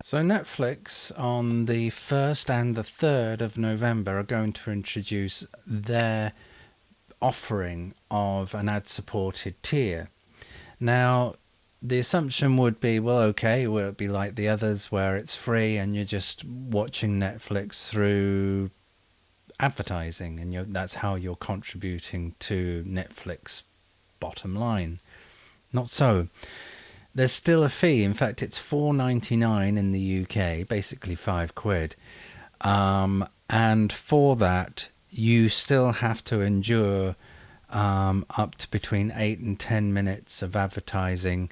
So Netflix on the 1st and the 3rd of November are going to introduce their offering of an ad-supported tier. Now, the assumption would be, well, okay, will it be like the others where it's free and you're just watching Netflix through advertising and that's how you're contributing to Netflix bottom line? Not so. There's still a fee. In fact, it's $4.99 in the UK, basically £5. And for that, you still have to endure up to between 8 and 10 minutes of advertising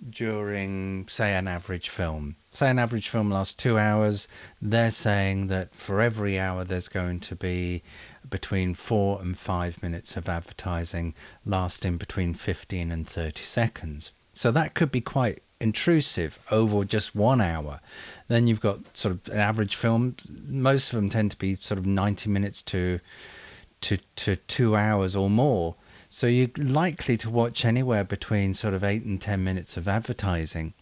during, say, an average film. Say an average film lasts 2 hours. They're saying that for every hour there's going to be between 4 and 5 minutes of advertising lasting between 15 and 30 seconds. So that could be quite intrusive over just 1 hour. Then you've got sort of an average film. Most of them tend to be sort of 90 minutes to 2 hours or more. So you're likely to watch anywhere between sort of 8 and 10 minutes of advertising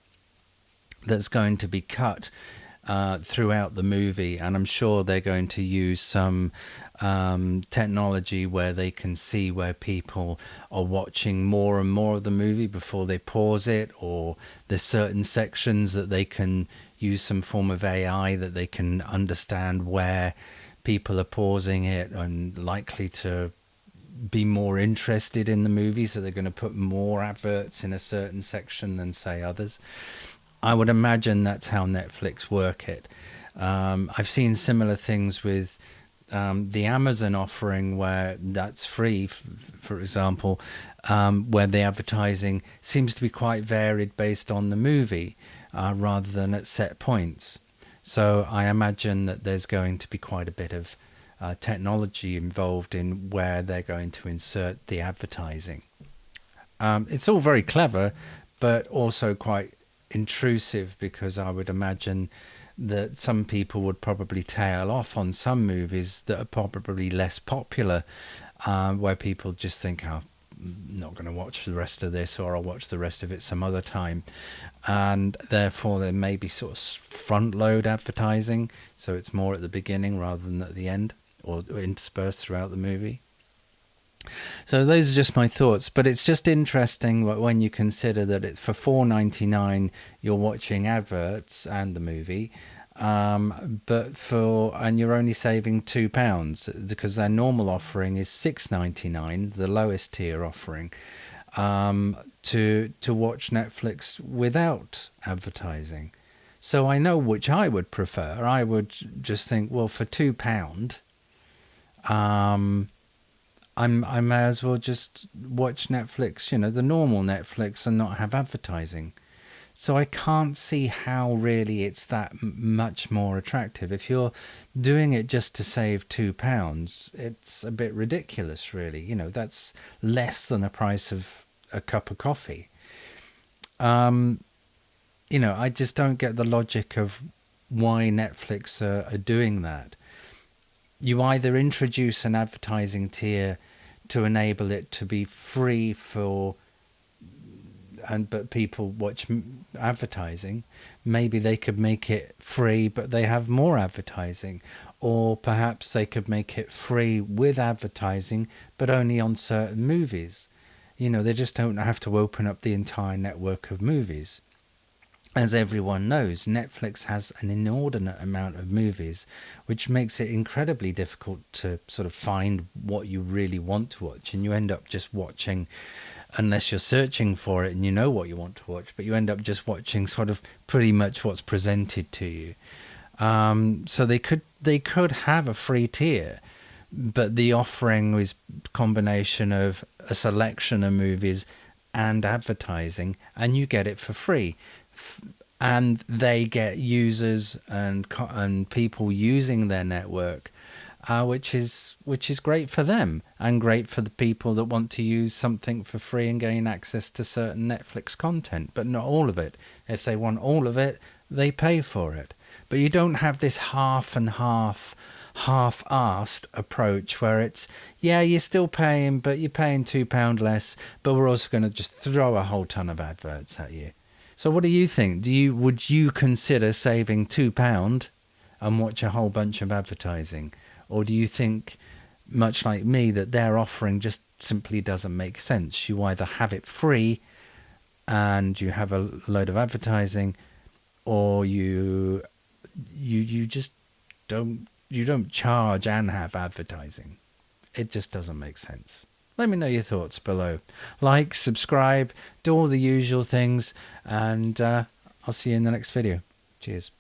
that's going to be cut throughout the movie. And I'm sure they're going to use some technology where they can see where people are watching more and more of the movie before they pause it, or there's certain sections that they can use some form of AI that they can understand where people are pausing it and likely to be more interested in the movie, so they're going to put more adverts in a certain section than say others. I would imagine that's how Netflix work it. I've seen similar things with the Amazon offering where that's free, for example, where the advertising seems to be quite varied based on the movie rather than at set points. So I imagine that there's going to be quite a bit of technology involved in where they're going to insert the advertising. It's all very clever, but also quite intrusive, because I would imagine that some people would probably tail off on some movies that are probably less popular, where people just think, oh, I'm not going to watch the rest of this, or I'll watch the rest of it some other time. And therefore there may be sort of front load advertising, so it's more at the beginning rather than at the end, or interspersed throughout the movie. So those are just my thoughts, but it's just interesting when you consider that it's for $4.99 you're watching adverts and the movie, and you're only saving £2, because their normal offering is $6.99, the lowest tier offering, to watch Netflix without advertising. So I know which I would prefer. I would just think, well, for £2, I may as well just watch Netflix, the normal Netflix, and not have advertising. So I can't see how really it's that much more attractive. If you're doing it just to save £2, it's a bit ridiculous, really. That's less than the price of a cup of coffee. I just don't get the logic of why Netflix are doing that. You either introduce an advertising tier to enable it to be free but people watch advertising. Maybe they could make it free, but they have more advertising. Or perhaps they could make it free with advertising, but only on certain movies. They just don't have to open up the entire network of movies. As everyone knows, Netflix has an inordinate amount of movies, which makes it incredibly difficult to sort of find what you really want to watch. And you end up just watching, unless you're searching for it and you know what you want to watch, but you end up just watching sort of pretty much what's presented to you. So they could have a free tier, but the offering is a combination of a selection of movies and advertising, and you get it for free. And they get users and people using their network, which is great for them and great for the people that want to use something for free and gain access to certain Netflix content, but not all of it. If they want all of it, they pay for it. But you don't have this half-assed approach where it's, yeah, you're still paying, but you're paying £2 less, but we're also going to just throw a whole ton of adverts at you. So what do you think? Would you consider saving £2 and watch a whole bunch of advertising? Or do you think, much like me, that their offering just simply doesn't make sense? You either have it free and you have a load of advertising, or you just don't charge and have advertising. It just doesn't make sense. Let me know your thoughts below. Like, subscribe, do all the usual things, and I'll see you in the next video. Cheers.